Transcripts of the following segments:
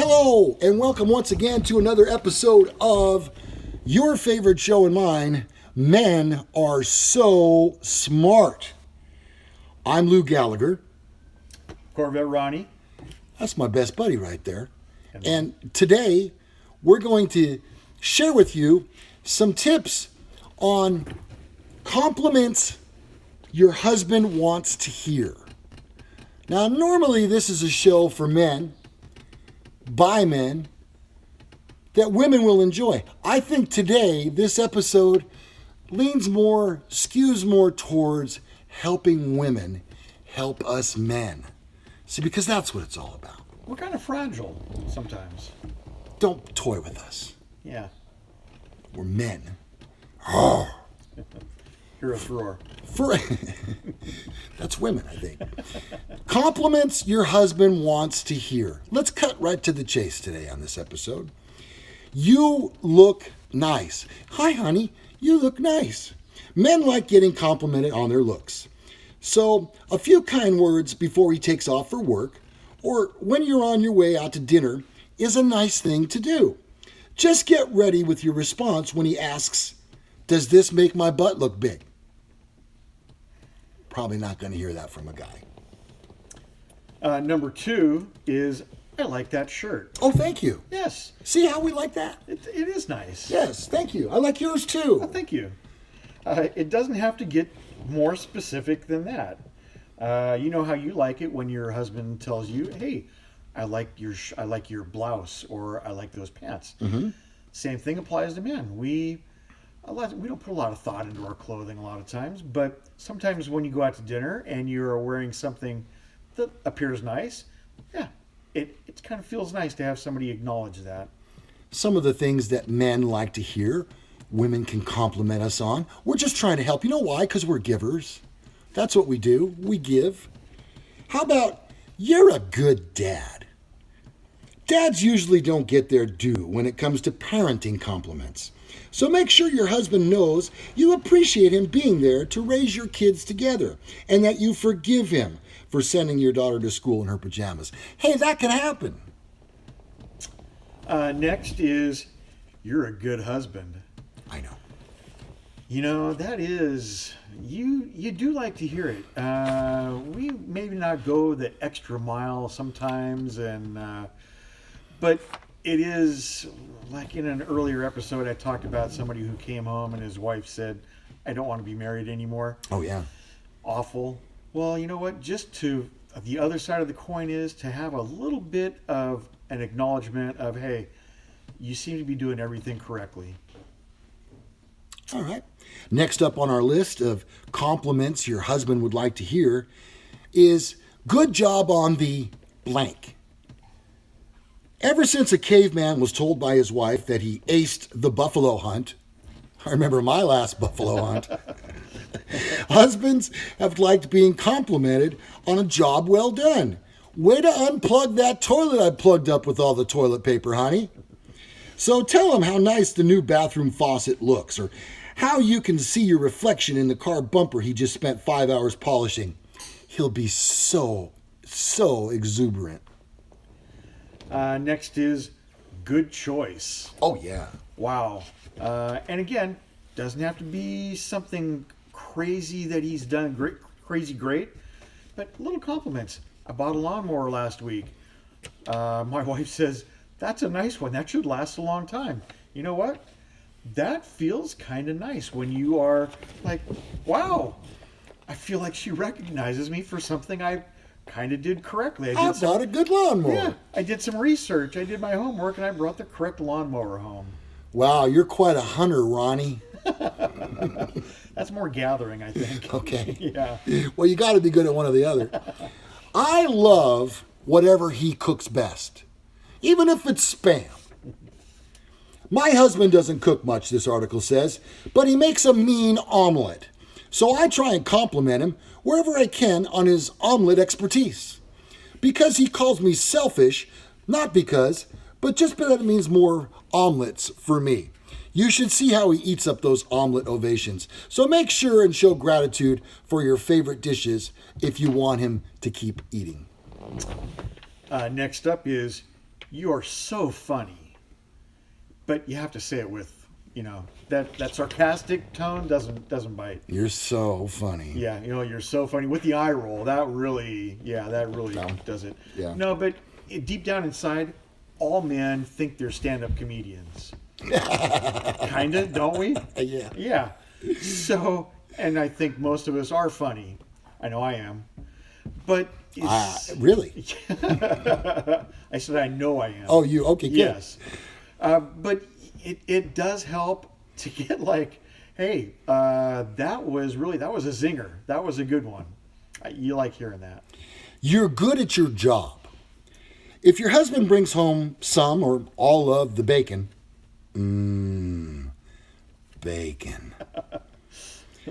Hello, and welcome once again to another episode of your favorite show and mine, Men Are So Smart. I'm Lou Gallagher. Corvette.ronnie. That's my best buddy right there. And today, we're going to share with you some tips on compliments your husband wants to hear. Now, normally this is a show for men, by men, that women will enjoy. I think today, this episode skews more towards helping women help us men. See, because that's what it's all about. We're kind of fragile sometimes. Don't toy with us. Yeah. We're men. Heroes roar. That's women, I think. Compliments your husband wants to hear. Let's cut right to the chase today on this episode. You look nice. Hi, honey. You look nice. Men like getting complimented on their looks. So, a few kind words before he takes off for work, or when you're on your way out to dinner, is a nice thing to do. Just get ready with your response when he asks, "Does this make my butt look big?" Probably not going to hear that from a guy. Number 2 is, I like that shirt. Oh, thank you. Yes. See how we like that? It is nice. Yes, thank you. I like yours too. Oh, thank you. It doesn't have to get more specific than that. You know how you like it when your husband tells you, "Hey, I like your blouse," or "I like those pants." Mm-hmm. Same thing applies to men. We don't put a lot of thought into our clothing a lot of times, but sometimes when you go out to dinner and you're wearing something that appears nice, yeah, it kind of feels nice to have somebody acknowledge that. Some of the things that men like to hear, women can compliment us on. We're just trying to help. You know why? Because we're givers. That's what we do. We give. How about, "You're a good dad"? Dads usually don't get their due when it comes to parenting compliments. So make sure your husband knows you appreciate him being there to raise your kids together, and that you forgive him for sending your daughter to school in her pajamas. Hey, that can happen. Next is, "You're a good husband." I know. You know, that is, you do like to hear it. We maybe not go the extra mile sometimes, but it is, like in an earlier episode, I talked about somebody who came home and his wife said, "I don't want to be married anymore." Oh, yeah. Awful. Well, you know what? Just to, the other side of the coin is to have a little bit of an acknowledgement of, "Hey, you seem to be doing everything correctly." All right. Next up on our list of compliments your husband would like to hear is, "Good job on the blank." Ever since a caveman was told by his wife that he aced the buffalo hunt, I remember my last buffalo hunt, husbands have liked being complimented on a job well done. "Way to unplug that toilet I plugged up with all the toilet paper, honey." So tell him how nice the new bathroom faucet looks, or how you can see your reflection in the car bumper he just spent 5 hours polishing. He'll be so exuberant. Next is, "Good choice." Oh, yeah. Wow. And again, doesn't have to be something crazy that he's done great, but little compliments. "I bought a lawnmower last week." My wife says, "That's a nice one. That should last a long time." You know what? That feels kind of nice when you are like, "Wow, I feel like she recognizes me for something I kind of did correctly. I bought a good lawnmower." Yeah, I did some research. I did my homework, and I brought the correct lawnmower home. Wow, you're quite a hunter, Ronnie. That's more gathering, I think. Okay. Yeah. Well, you got to be good at one or the other. I love whatever he cooks best, even if it's spam. My husband doesn't cook much, this article says, but he makes a mean omelet. So I try and compliment him wherever I can on his omelet expertise. Because he calls me selfish, not because, but just because it means more omelets for me. You should see how he eats up those omelet ovations. So make sure and show gratitude for your favorite dishes if you want him to keep eating. Next up is, You are so funny. But you have to say it with, that sarcastic tone doesn't bite. You're so funny. Yeah, you're so funny. With the eye roll, that really does it. Yeah. No, but deep down inside, all men think they're stand-up comedians. Kinda, don't we? Yeah. Yeah. So, and I think most of us are funny. I know I am. But it's... Really? I said I know I am. Oh, you? Okay, good. Yes. But it does help to get like, hey, that was a zinger. That was a good one. You like hearing that. You're good at your job. If your husband brings home some or all of the bacon, bacon.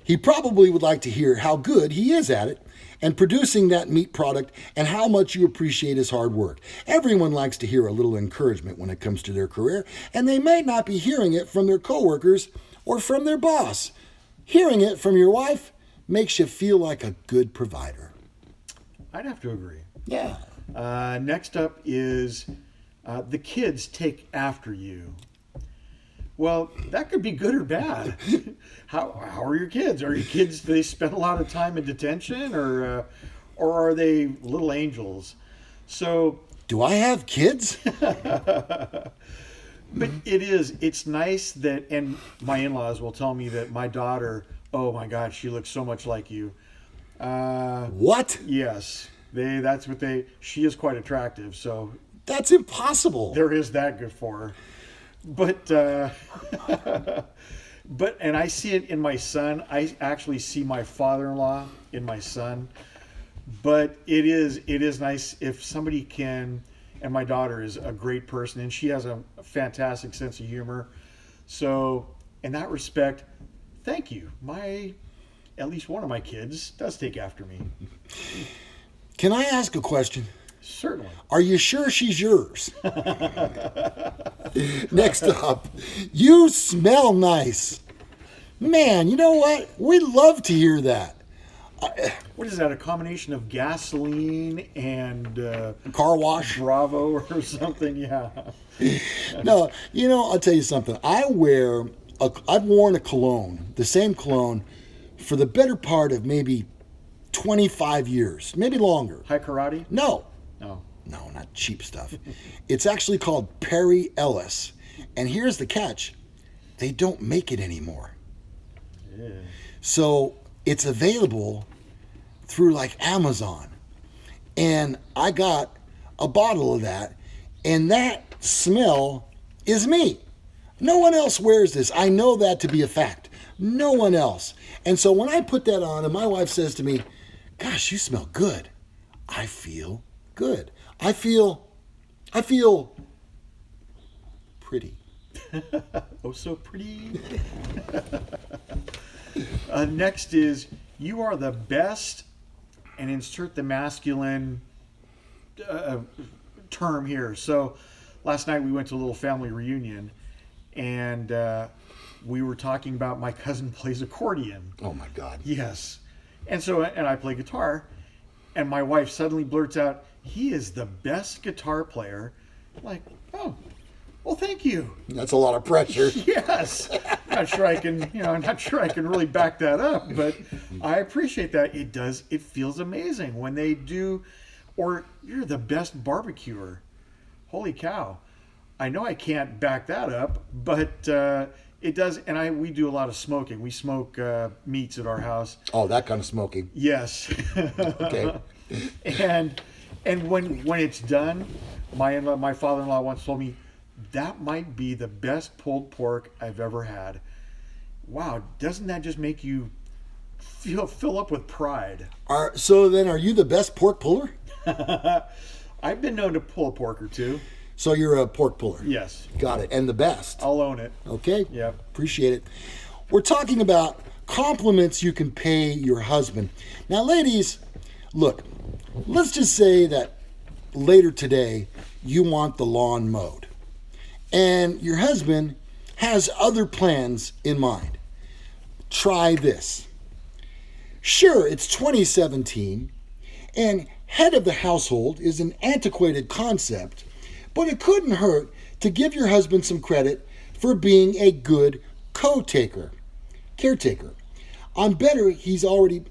He probably would like to hear how good he is at it and producing that meat product and how much you appreciate his hard work. Everyone likes to hear a little encouragement when it comes to their career, and they may not be hearing it from their coworkers or from their boss. Hearing it from your wife makes you feel like a good provider. I'd have to agree. Yeah. Next up is the kids take after you. Well, that could be good or bad. How are your kids? Are your kids, do they spend a lot of time in detention or are they little angels? So, Do I have kids? but it's nice that, and my in-laws will tell me that my daughter, oh my God, she looks so much like you. What? Yes, she is quite attractive, so That's impossible. there is that good for her. But and I see it in my son. I actually see my father-in-law in my son. But it is nice if somebody can, and my daughter is a great person and she has a fantastic sense of humor. So in that respect, thank you. At least one of my kids does take after me. Can I ask a question? Certainly. Are you sure she's yours? Next up, you smell nice. Man, you know what? We love to hear that. What is that? A combination of gasoline and Car wash? Bravo or something? Yeah. No, I'll tell you something. I've worn a cologne, the same cologne, for the better part of maybe 25 years, maybe longer. High karate? No, No. not cheap stuff. It's actually called Perry Ellis. And here's the catch. They don't make it anymore. Yeah. So it's available through like Amazon. And I got a bottle of that. And that smell is me. No one else wears this. I know that to be a fact. No one else. And so when I put that on and my wife says to me, gosh, you smell good, I feel good. I feel pretty. Oh, so pretty. Next is, you are the best, and insert the masculine term here. So last night we went to a little family reunion, and we were talking about my cousin plays accordion. Oh my God. Yes. And I play guitar, and my wife suddenly blurts out, he is the best guitar player. I'm like, oh, well, thank you. That's a lot of pressure. Yes. Not sure I can really back that up, but I appreciate that. It feels amazing when they do, or you're the best barbecuer. Holy cow. I know I can't back that up, but it does, and we do a lot of smoking. We smoke meats at our house. Oh, that kind of smoking. Yes. Okay. And when it's done, my father-in-law once told me, that might be the best pulled pork I've ever had. Wow, doesn't that just make you fill up with pride? So then are you the best pork puller? I've been known to pull a pork or two. So you're a pork puller. Yes. Got it. And the best. I'll own it. Okay. Yep. Appreciate it. We're talking about compliments you can pay your husband. Now, ladies, look, let's just say that later today you want the lawn mowed. And your husband has other plans in mind. Try this. Sure, it's 2017, and head of the household is an antiquated concept, But it couldn't hurt to give your husband some credit for being a good caretaker. I'm betting he's already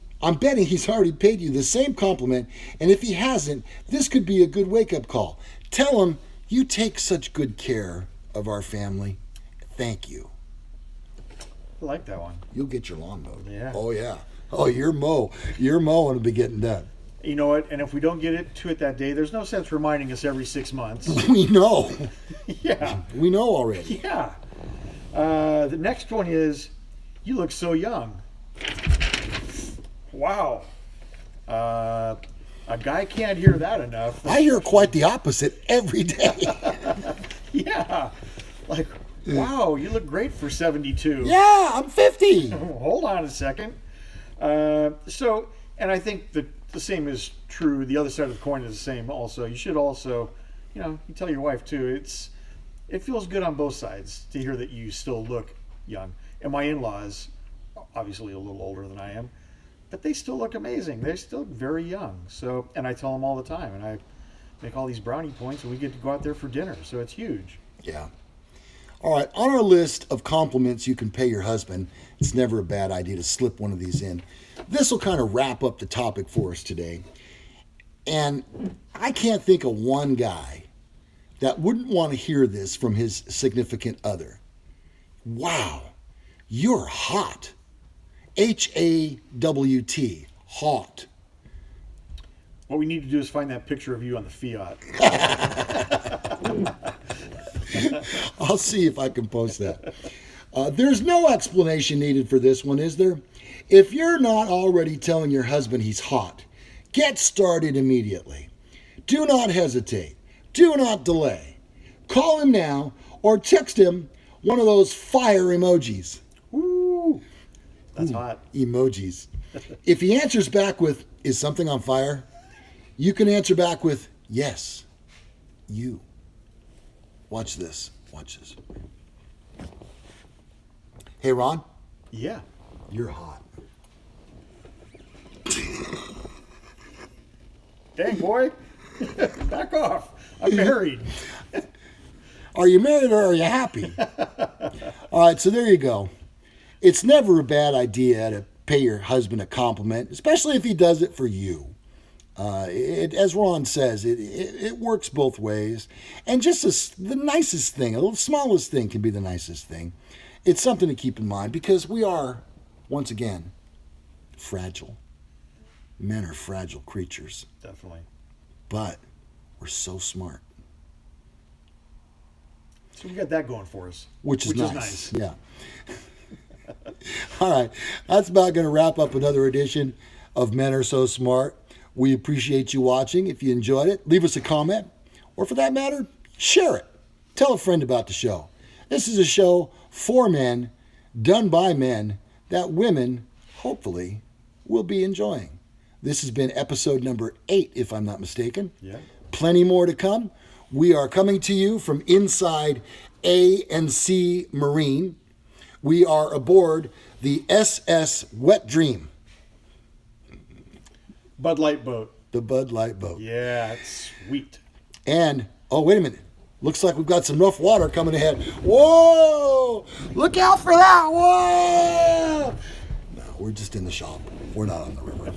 paid you the same compliment, and if he hasn't, this could be a good wake-up call. Tell him you take such good care of our family. Thank you. I like that one. You'll get your lawn mowed. Yeah. Oh, yeah. Oh, your mowing will be getting done. You know what? And if we don't get to it that day, there's no sense reminding us every 6 months. We know. Yeah. We know already. Yeah. The next one is, you look so young. Wow. A guy can't hear that enough. I hear quite the opposite every day. Yeah. Like, wow, you look great for 72. Yeah, I'm 50. Hold on a second. And I think the same is true. The other side of the coin is the same also. You should also, you tell your wife too. It feels good on both sides to hear that you still look young. And my in-laws, obviously a little older than I am, but they still look amazing. They're still very young. So, and I tell them all the time, and I make all these brownie points, and we get to go out there for dinner. So it's huge. Yeah. All right, on our list of compliments you can pay your husband, it's never a bad idea to slip one of these in. This will kind of wrap up the topic for us today. And I can't think of one guy that wouldn't want to hear this from his significant other. Wow, you're hot. H-A-W-T, hot. What we need to do is find that picture of you on the Fiat. I'll see if I can post that. There's no explanation needed for this one, is there? If you're not already telling your husband he's hot, get started immediately. Do not hesitate. Do not delay. Call him now or text him one of those fire emojis. Woo! That's hot. Emojis. If he answers back with, is something on fire? You can answer back with, yes, you. Watch this. Watch this. Hey, Ron. Yeah. You're hot. Dang, boy. Back off. I'm married. Are you married or are you happy? All right, so there you go. It's never a bad idea to pay your husband a compliment, especially if he does it for you. As Ron says, it works both ways. And just the nicest thing, the smallest thing can be the nicest thing. It's something to keep in mind because we are, once again, fragile. Men are fragile creatures. Definitely. But we're so smart. So we got that going for us. Which is nice. Yeah. All right. That's about going to wrap up another edition of Men Are So Smart. We appreciate you watching. If you enjoyed it, leave us a comment. Or for that matter, share it. Tell a friend about the show. This is a show for men, done by men, that women, hopefully, will be enjoying. This has been episode number 8, if I'm not mistaken. Yeah. Plenty more to come. We are coming to you from inside A&C Marine. We are aboard the SS Wet Dream. Bud Light boat. The Bud Light boat. Yeah, it's sweet. And, oh, wait a minute. Looks like we've got some rough water coming ahead. Whoa! Look out for that! Whoa! No, we're just in the shop. We're not on the river.